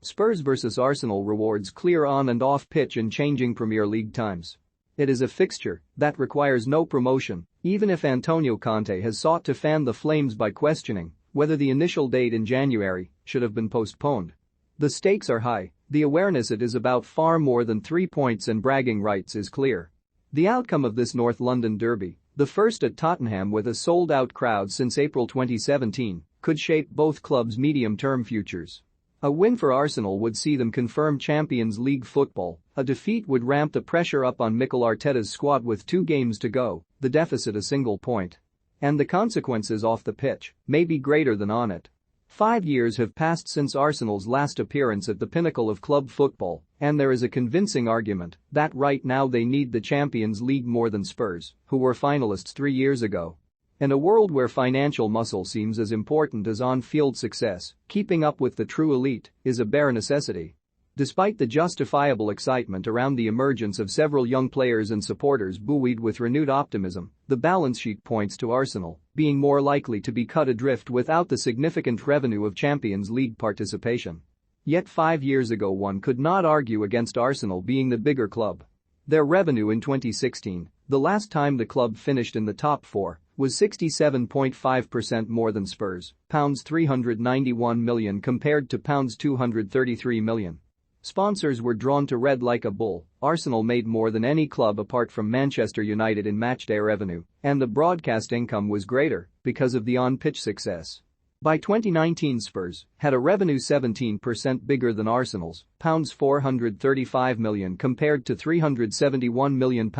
Spurs vs Arsenal rewards clear on and off pitch in changing Premier League times. It is a fixture that requires no promotion, even if Antonio Conte has sought to fan the flames by questioning whether the initial date in January should have been postponed. The stakes are high, the awareness it is about far more than 3 points and bragging rights is clear. The outcome of this North London derby, the first at Tottenham with a sold-out crowd since April 2017, could shape both clubs' medium-term futures. A win for Arsenal would see them confirm Champions League football, a defeat would ramp the pressure up on Mikel Arteta's squad with 2 games to go, the deficit a single point. And the consequences off the pitch may be greater than on it. 5 years have passed since Arsenal's last appearance at the pinnacle of club football, and there is a convincing argument that right now they need the Champions League more than Spurs, who were finalists 3 years ago. In a world where financial muscle seems as important as on-field success, keeping up with the true elite is a bare necessity. Despite the justifiable excitement around the emergence of several young players and supporters buoyed with renewed optimism, the balance sheet points to Arsenal being more likely to be cut adrift without the significant revenue of Champions League participation. Yet 5 years ago one could not argue against Arsenal being the bigger club. Their revenue in 2016, the last time the club finished in the top 4, was 67.5% more than Spurs, £391 million compared to £233 million. Sponsors were drawn to red like a bull. Arsenal made more than any club apart from Manchester United in matchday revenue, and the broadcast income was greater because of the on-pitch success. By 2019 Spurs had a revenue 17% bigger than Arsenal's, £435 million compared to £371 million,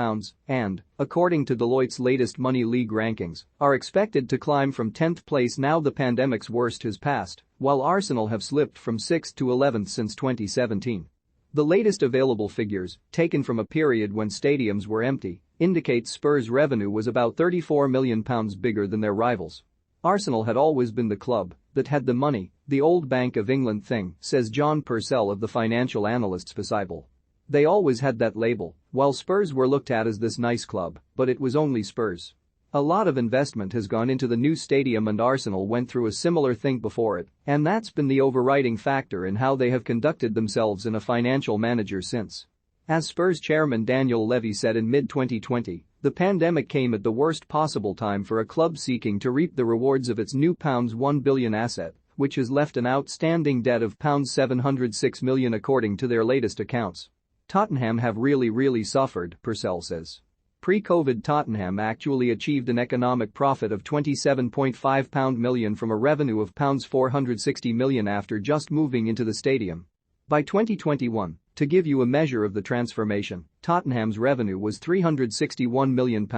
and, according to Deloitte's latest Money League rankings, are expected to climb from 10th place now the pandemic's worst has passed, while Arsenal have slipped from 6th to 11th since 2017. The latest available figures, taken from a period when stadiums were empty, indicate Spurs' revenue was about £34 million bigger than their rivals. Arsenal had always been the club that had the money, the old Bank of England thing, says John Purcell of the financial analysts Bible. They always had that label, while Spurs were looked at as this nice club, but it was only Spurs. A lot of investment has gone into the new stadium and Arsenal went through a similar thing before it, and that's been the overriding factor in how they have conducted themselves in a financial manager since. As Spurs chairman Daniel Levy said in mid-2020, the pandemic came at the worst possible time for a club seeking to reap the rewards of its new £1 billion asset, which has left an outstanding debt of £706 million according to their latest accounts. Tottenham have really suffered, Purcell says. Pre-COVID Tottenham actually achieved an economic profit of £27.5 million from a revenue of £460 million after just moving into the stadium. By 2021, to give you a measure of the transformation, Tottenham's revenue was £361 million,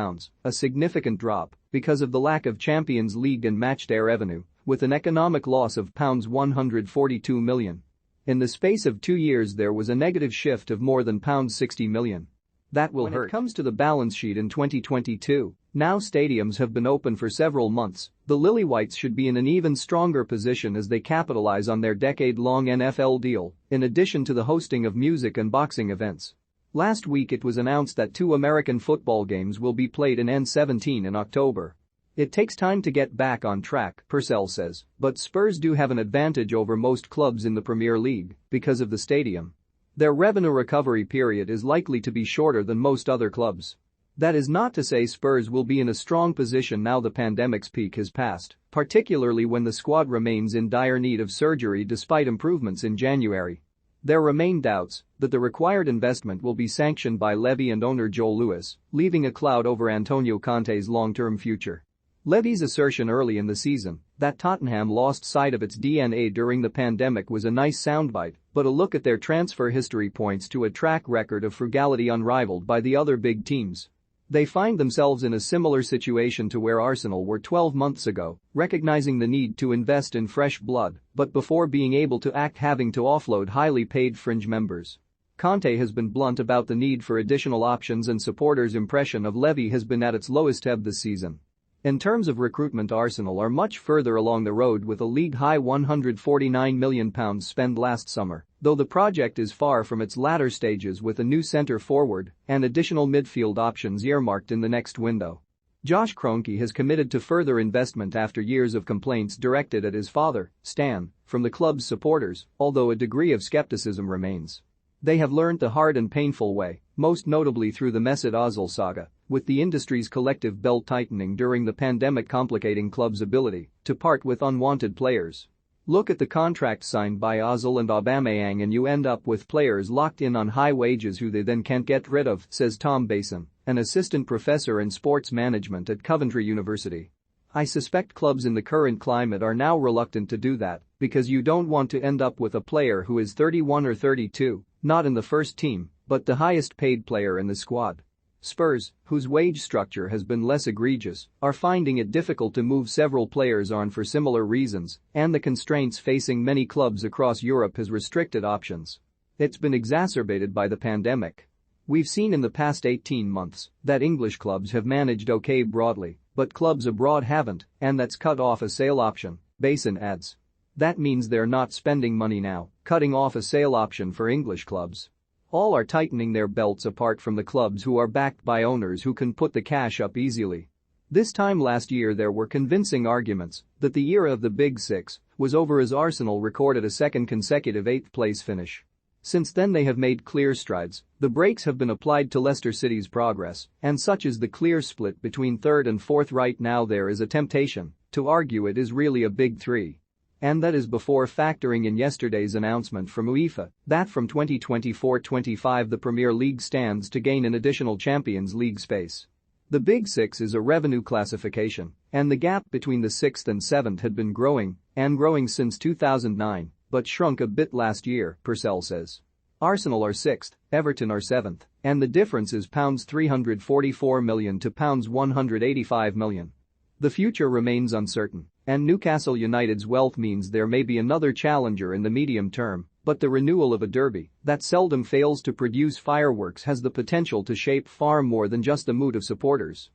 a significant drop because of the lack of Champions League and matchday revenue, with an economic loss of £142 million. In the space of 2 years there was a negative shift of more than £60 million. That will hurt. When it comes to the balance sheet in 2022, now stadiums have been open for several months, the Lily-Whites should be in an even stronger position as they capitalize on their decade-long NFL deal, in addition to the hosting of music and boxing events. Last week it was announced that 2 American football games will be played in N17 in October. It takes time to get back on track, Purcell says, but Spurs do have an advantage over most clubs in the Premier League because of the stadium. Their revenue recovery period is likely to be shorter than most other clubs. That is not to say Spurs will be in a strong position now the pandemic's peak has passed, particularly when the squad remains in dire need of surgery despite improvements in January. There remain doubts that the required investment will be sanctioned by Levy and owner Joel Lewis, leaving a cloud over Antonio Conte's long-term future. Levy's assertion early in the season that Tottenham lost sight of its DNA during the pandemic was a nice soundbite, but a look at their transfer history points to a track record of frugality unrivaled by the other big teams. They find themselves in a similar situation to where Arsenal were 12 months ago, recognizing the need to invest in fresh blood, but before being able to act having to offload highly paid fringe members. Conte has been blunt about the need for additional options and supporters' impression of Levy has been at its lowest ebb this season. In terms of recruitment, Arsenal are much further along the road with a league-high £149 million spend last summer, though the project is far from its latter stages with a new centre-forward and additional midfield options earmarked in the next window. Josh Kroenke has committed to further investment after years of complaints directed at his father, Stan, from the club's supporters, although a degree of skepticism remains. They have learned the hard and painful way, most notably through the Mesut Ozil saga, with the industry's collective belt tightening during the pandemic complicating clubs' ability to part with unwanted players. Look at the contracts signed by Ozil and Aubameyang and you end up with players locked in on high wages who they then can't get rid of, says Tom Basin, an assistant professor in sports management at Coventry University. I suspect clubs in the current climate are now reluctant to do that because you don't want to end up with a player who is 31 or 32, not in the first team, but the highest paid player in the squad. Spurs, whose wage structure has been less egregious, are finding it difficult to move several players on for similar reasons, and the constraints facing many clubs across Europe has restricted options. It's been exacerbated by the pandemic. We've seen in the past 18 months that English clubs have managed okay broadly, but clubs abroad haven't, and that's cut off a sale option, Basin adds. That means they're not spending money now, cutting off a sale option for English clubs. All are tightening their belts apart from the clubs who are backed by owners who can put the cash up easily. This time last year there were convincing arguments that the era of the Big Six was over as Arsenal recorded a second consecutive 8th-place finish. Since then they have made clear strides, the brakes have been applied to Leicester City's progress, and such is the clear split between 3rd and 4th right now there is a temptation to argue it is really a big three. And that is before factoring in yesterday's announcement from UEFA that from 2024-25 the Premier League stands to gain an additional Champions League space. The Big Six is a revenue classification, and the gap between the 6th and 7th had been growing since 2009, but shrunk a bit last year, Purcell says. Arsenal are 6th, Everton are 7th, and the difference is £344 million to £185 million. The future remains uncertain, and Newcastle United's wealth means there may be another challenger in the medium term, but the renewal of a derby that seldom fails to produce fireworks has the potential to shape far more than just the mood of supporters.